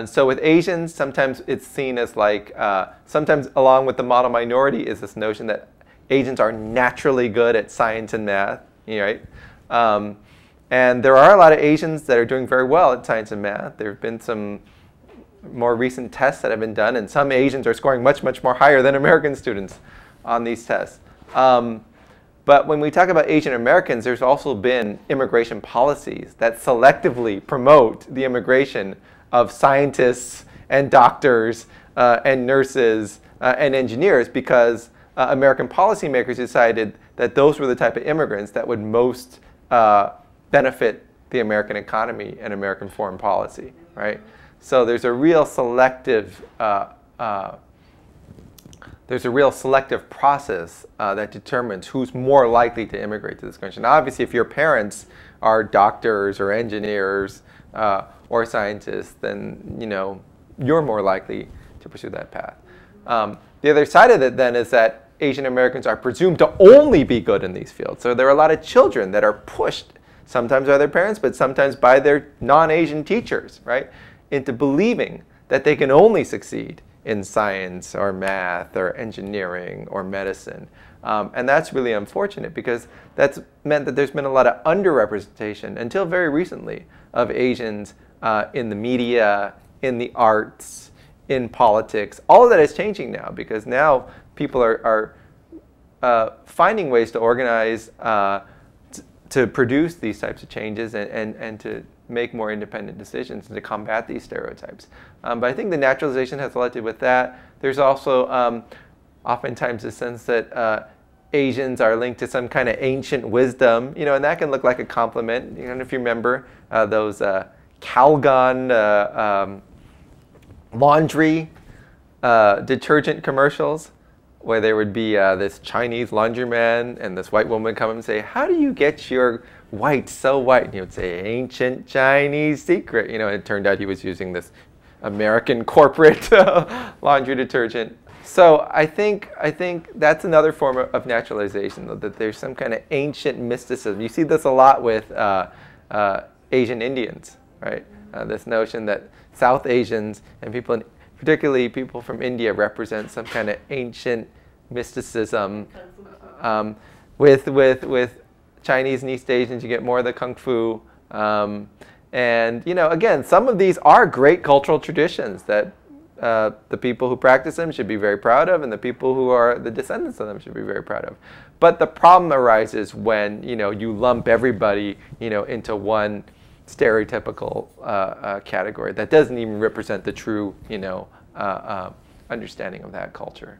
So with Asians, sometimes it's seen as like, sometimes along with the model minority is this notion that Asians are naturally good at science and math, right? And there are a lot of Asians that are doing very well at science and math. There have been some more recent tests that have been done, and some Asians are scoring much, much more higher than American students on these tests. But when we talk about Asian Americans, there's also been immigration policies that selectively promote the immigration of scientists and doctors and nurses and engineers because American policymakers decided that those were the type of immigrants that would most benefit the American economy and American foreign policy, right? So there's a real selective process that determines who's more likely to immigrate to this country. Now, obviously, if your parents are doctors or engineers or scientists, then you're more likely to pursue that path. The other side of it then is that Asian Americans are presumed to only be good in these fields. So there are a lot of children that are pushed, sometimes by their parents, but sometimes by their non-Asian teachers, right, into believing that they can only succeed in science or math or engineering or medicine. And that's really unfortunate because that's meant that there's been a lot of underrepresentation until very recently of Asians in the media, in the arts, in politics. All of that is changing now because now people are finding ways to organize to produce these types of changes and to make more independent decisions and to combat these stereotypes. But I think the naturalization has led to with that. There's also oftentimes a sense that Asians are linked to some kind of ancient wisdom, and that can look like a compliment. If you remember those Calgon laundry detergent commercials, where there would be this Chinese laundryman and this white woman would come and say, "How do you get your white so white?" And he would say, "Ancient Chinese secret." It turned out he was using this American corporate laundry detergent. So I think that's another form of naturalization, though, that there's some kind of ancient mysticism. You see this a lot with Asian Indians, right? This notion that South Asians and people, particularly people from India, represent some kind of ancient mysticism. With Chinese and East Asians, you get more of the Kung Fu. And again, some of these are great cultural traditions that the people who practice them should be very proud of, and the people who are the descendants of them should be very proud of. But the problem arises when you lump everybody into one stereotypical category that doesn't even represent the true understanding of that culture.